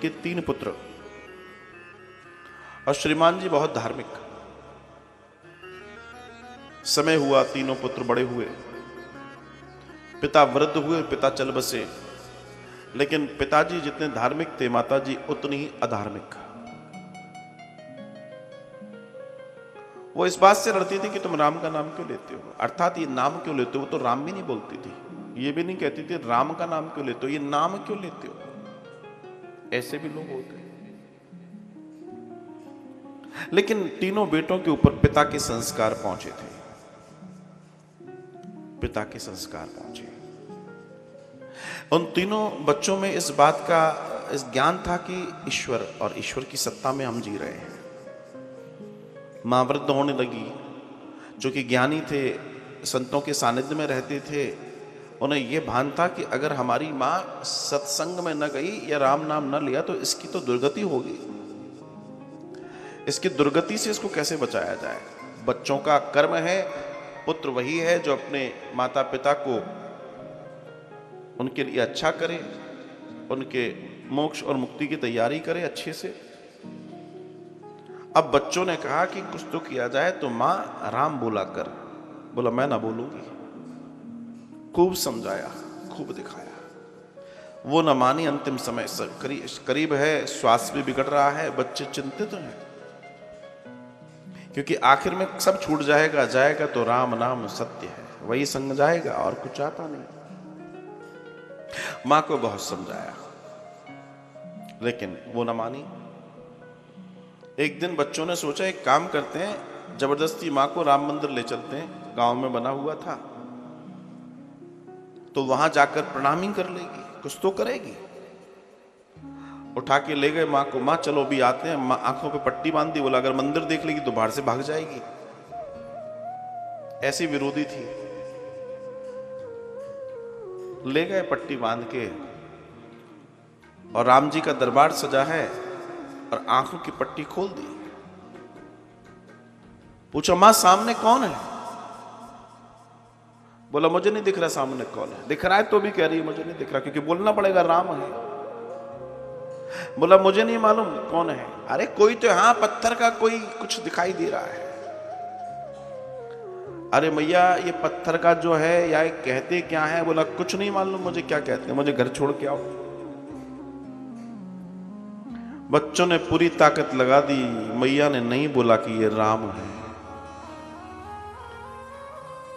जिनके 3 पुत्र, और श्रीमान जी बहुत धार्मिक। समय हुआ, तीनों पुत्र बड़े हुए, पिता वृद्ध हुए, पिता चल बसे, लेकिन पिताजी जितने धार्मिक थे, माताजी उतनी ही अधार्मिक। वो इस बात से लड़ती थी कि तुम राम का नाम क्यों लेते हो, अर्थात ये नाम क्यों लेते हो। वो तो राम भी नहीं बोलती थी, ये भी नहीं कहती थी राम का नाम क्यों लेते हो, ये नाम क्यों लेते हो। ऐसे भी लोग होते हैं। लेकिन तीनों बेटों के ऊपर पिता के संस्कार पहुंचे थे, पिता के संस्कार पहुंचे। उन तीनों बच्चों में इस बात का इस ज्ञान था कि ईश्वर और ईश्वर की सत्ता में हम जी रहे हैं। मां वृद्ध होने लगी, जो कि ज्ञानी थे, संतों के सानिध्य में रहते थे। उन्हें यह भान था कि अगर हमारी मां सत्संग में न गई या राम नाम न लिया तो इसकी तो दुर्गति होगी। इसकी दुर्गति से इसको कैसे बचाया जाए। बच्चों का कर्म है, पुत्र वही है जो अपने माता पिता को उनके लिए अच्छा करे, उनके मोक्ष और मुक्ति की तैयारी करे अच्छे से। अब बच्चों ने कहा कि कुछ तो किया जाए, तो मां राम बोला कर। बोला मैं ना बोलूंगी। खूब समझाया, खूब दिखाया, वो न मानी। अंतिम समय करीब है, स्वास्थ्य भी बिगड़ रहा है, बच्चे चिंतित हैं, क्योंकि आखिर में सब छूट जाएगा, जाएगा तो राम नाम सत्य है, वही संग जाएगा और कुछ आता नहीं। मां को बहुत समझाया, लेकिन वो न मानी। एक दिन बच्चों ने सोचा एक काम करते हैं, जबरदस्ती मां को राम मंदिर ले चलते हैं, गांव में बना हुआ था, तो वहां जाकर प्रणाम ही कर लेगी, कुछ तो करेगी। उठा के ले गए मां को, मां चलो भी आते हैं। मां आंखों पे पट्टी बांध दी, बोला अगर मंदिर देख लेगी तो बाहर से भाग जाएगी। ऐसी विरोधी थी। ले गए पट्टी बांध के, और राम जी का दरबार सजा है, और आंखों की पट्टी खोल दी। पूछा मां सामने कौन है। बोला मुझे नहीं दिख रहा सामने कौन है। दिख रहा है तो भी कह रही है मुझे नहीं दिख रहा, क्योंकि बोलना पड़ेगा राम है। बोला मुझे नहीं मालूम कौन है। अरे कोई तो हाँ पत्थर का कोई कुछ दिखाई दे रहा है। अरे मैया ये पत्थर का जो है या कहते क्या है। बोला कुछ नहीं मालूम मुझे क्या कहते हैं, मुझे घर छोड़ के आओ। बच्चों ने पूरी ताकत लगा दी, मैया ने नहीं बोला कि ये राम है।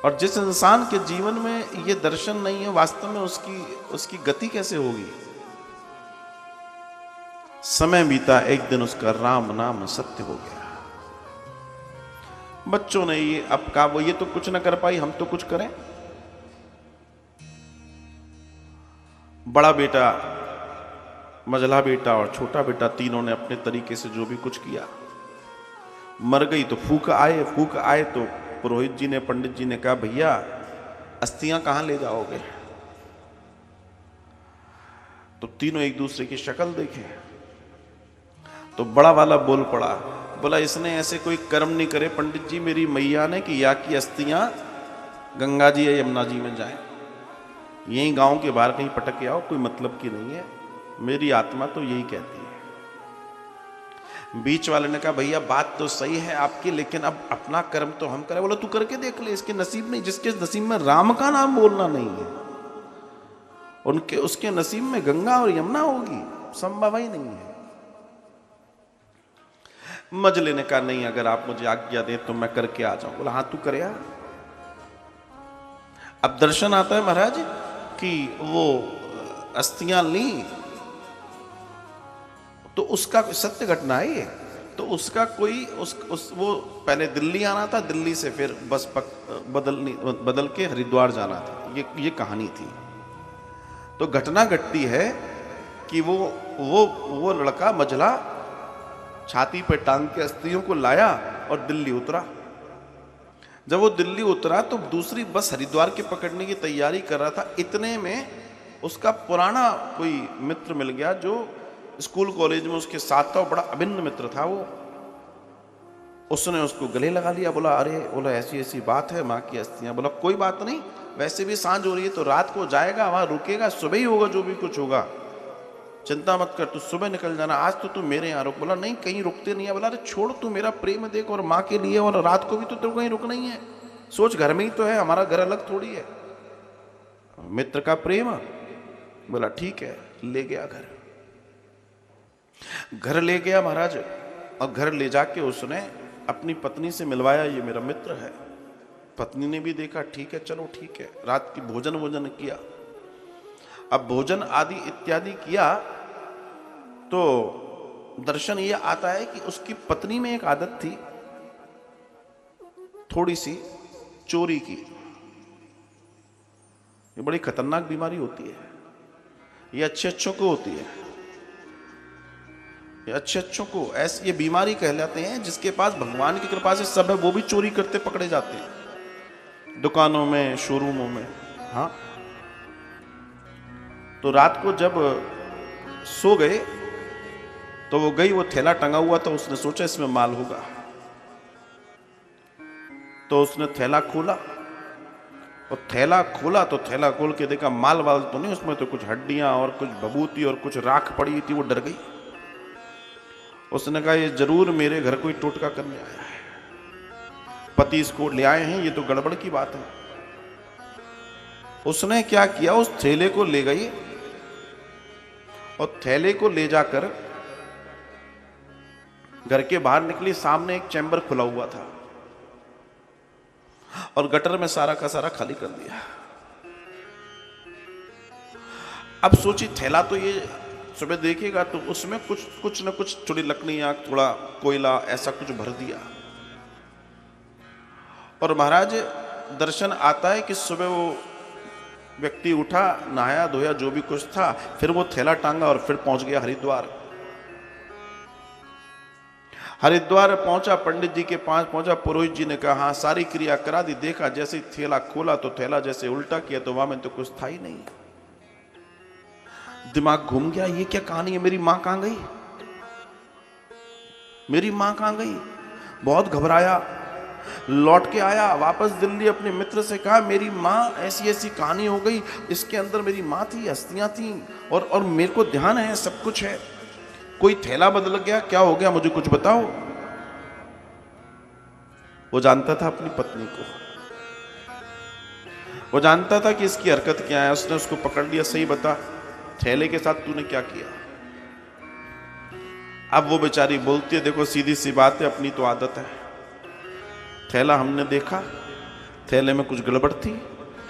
और जिस इंसान के जीवन में ये दर्शन नहीं है, वास्तव में उसकी गति कैसे होगी। समय बीता, एक दिन उसका राम नाम सत्य हो गया। बच्चों ने ये अब कहा वो ये तो कुछ ना कर पाई, हम तो कुछ करें। बड़ा बेटा, मझला बेटा और छोटा बेटा, तीनों ने अपने तरीके से जो भी कुछ किया। मर गई तो फूक आए तो पुरोहित जी ने, पंडित जी ने कहा भैया अस्थियां कहां ले जाओगे। तो तीनों एक दूसरे की शक्ल देखे, तो बड़ा वाला बोल पड़ा, बोला इसने ऐसे कोई कर्म नहीं करे पंडित जी मेरी मैया ने कि या की अस्थियां गंगा जी या यमुना जी में जाएं, यहीं गांव के बाहर कहीं पटक के आओ, कोई मतलब की नहीं है, मेरी आत्मा तो यही कहती है। बीच वाले ने कहा भैया बात तो सही है आपकी, लेकिन अब अपना कर्म तो हम करें। बोला तू करके देख ले, इसके नसीब नहीं, जिसके नसीब में राम का नाम बोलना नहीं है उसके नसीब में गंगा और यमुना होगी, संभव ही नहीं है। मजले ने कहा नहीं, अगर आप मुझे आज्ञा दे तो मैं करके आ जाऊं। बोला हाँ तू करे आ। अब दर्शन आता है महाराज कि वो अस्थियां ली, तो उसका सत्य घटना है ये। तो उसका कोई वो पहले दिल्ली आना था, दिल्ली से फिर बस बदल के हरिद्वार जाना था, ये कहानी थी। तो घटना घटती है कि वो लड़का मझला छाती पे टांग के अस्थियों को लाया और दिल्ली उतरा। जब वो दिल्ली उतरा तो दूसरी बस हरिद्वार के पकड़ने की तैयारी कर रहा था। इतने में उसका पुराना कोई मित्र मिल गया जो स्कूल कॉलेज में उसके साथ था, बड़ा अभिन्न मित्र था वो। उसने उसको गले लगा लिया, बोला अरे, बोला ऐसी ऐसी बात है, माँ की अस्थियां। बोला कोई बात नहीं, वैसे भी सांझ हो रही है तो रात को जाएगा, वहां रुकेगा, सुबह ही होगा जो भी कुछ होगा। चिंता मत कर, तू सुबह निकल जाना, आज तो तू मेरे यहाँ रुक। बोला नहीं, कहीं रुकते नहीं है। बोला अरे छोड़, तू मेरा प्रेम देख, और माँ के लिए, और रात को भी तो तेरे को कहीं रुकना ही है। सोच, घर में ही तो है, हमारा घर अलग थोड़ी है। मित्र का प्रेम। बोला ठीक है, ले गया घर। घर ले गया महाराज, और घर ले जाके उसने अपनी पत्नी से मिलवाया, ये मेरा मित्र है। पत्नी ने भी देखा, ठीक है चलो ठीक है। रात की भोजन किया। अब भोजन आदि इत्यादि किया तो दर्शन ये आता है कि उसकी पत्नी में एक आदत थी थोड़ी सी चोरी की। ये बड़ी खतरनाक बीमारी होती है, ये अच्छे को होती है। ये अच्छों को ऐसी ये बीमारी कहलाते हैं, जिसके पास भगवान की कृपा से सब है, वो भी चोरी करते पकड़े जाते हैं, दुकानों में, शोरूमों में। हाँ, तो रात को जब सो गए तो वो गई, वो थैला टंगा हुआ था, उसने सोचा इसमें माल होगा। तो उसने थैला खोला, और थैला खोला तो थैला खोल के देखा माल वाल तो नहीं, उसमें तो कुछ हड्डियां और कुछ भभूति और कुछ राख पड़ी थी। वो डर गई। उसने कहा ये जरूर मेरे घर कोई टोटका करने आया है, पति इसको ले आए हैं, ये तो गड़बड़ की बात है। उसने क्या किया, उस थैले को ले गई, और थैले को ले जाकर घर के बाहर निकली। सामने एक चैम्बर खुला हुआ था, और गटर में सारा का सारा खाली कर दिया। अब सोची थैला तो ये सुबह देखेगा तो उसमें कुछ न कुछ थोड़ी लकड़ियां, थोड़ा कोयला, ऐसा कुछ भर दिया। और महाराज दर्शन आता है कि सुबह वो व्यक्ति उठा, नहाया धोया, जो भी कुछ था, फिर वो थैला टांगा और फिर पहुंच गया हरिद्वार। हरिद्वार पहुंचा, पंडित जी के पास पहुंचा। पुरोहित जी ने कहा हाँ सारी क्रिया करा दी। देखा जैसे थैला खोला तो थैला जैसे उल्टा किया तो वहां में तो कुछ था ही नहीं। दिमाग घूम गया, ये क्या कहानी है, मेरी मां कहां गई, मेरी मां कहां गई। बहुत घबराया, लौट के आया वापस दिल्ली, अपने मित्र से कहा मेरी माँ ऐसी ऐसी कहानी हो गई, इसके अंदर मेरी माँ थी, अस्थियां थी, और मेरे को ध्यान है, सब कुछ है, कोई थैला बदल गया, क्या हो गया, मुझे कुछ बताओ। वो जानता था अपनी पत्नी को, वो जानता था कि इसकी हरकत क्या है। उसने उसको पकड़ लिया, सही बता थैले के साथ तूने क्या किया। अब वो बेचारी बोलती है देखो सीधी सी बात है, अपनी तो आदत है, थैला हमने देखा, थैले में कुछ गड़बड़ थी,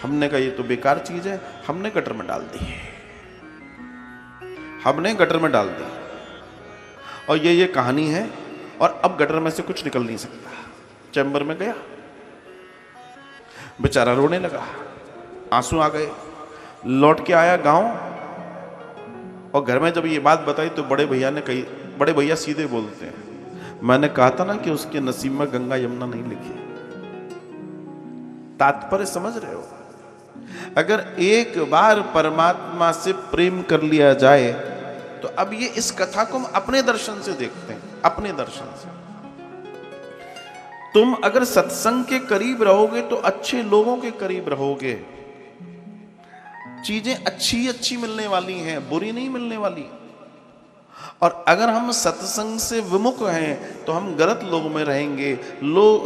हमने कहा ये तो बेकार चीज है, हमने गटर में डाल दी, हमने गटर में डाल दी, और ये कहानी है, और अब गटर में से कुछ निकल नहीं सकता। चैम्बर में गया, बेचारा रोने लगा, आंसू आ गए। लौट के आया गांव, और घर में जब ये बात बताई तो बड़े भैया ने कही, बड़े भैया सीधे बोलते हैं, मैंने कहा था ना कि उसके नसीब में गंगा यमुना नहीं लिखी। तात्पर्य समझ रहे हो? अगर एक बार परमात्मा से प्रेम कर लिया जाए तो अब ये इस कथा को हम अपने दर्शन से देखते हैं, अपने दर्शन से। तुम अगर सत्संग के करीब रहोगे तो अच्छे लोगों के करीब रहोगे, चीजें अच्छी मिलने वाली हैं, बुरी नहीं मिलने वाली। और अगर हम सत्संग से विमुख हैं तो हम गलत लोगों में रहेंगे,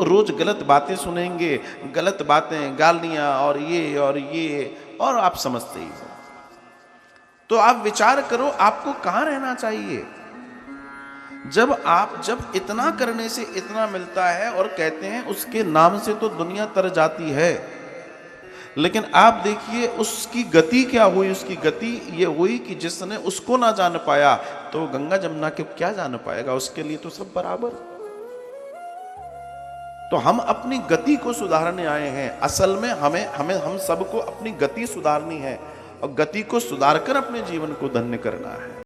रोज गलत बातें सुनेंगे, गलत बातें, गालियां और ये और आप समझते ही हो। तो आप विचार करो आपको कहां रहना चाहिए। जब इतना करने से इतना मिलता है, और कहते हैं उसके नाम से तो दुनिया तर जाती है, लेकिन आप देखिए उसकी गति क्या हुई। उसकी गति ये हुई कि जिसने उसको ना जान पाया तो गंगा जमुना के क्या जान पाएगा, उसके लिए तो सब बराबर। तो हम अपनी गति को सुधारने आए हैं। असल में हम सबको अपनी गति सुधारनी है, और गति को सुधारकर अपने जीवन को धन्य करना है।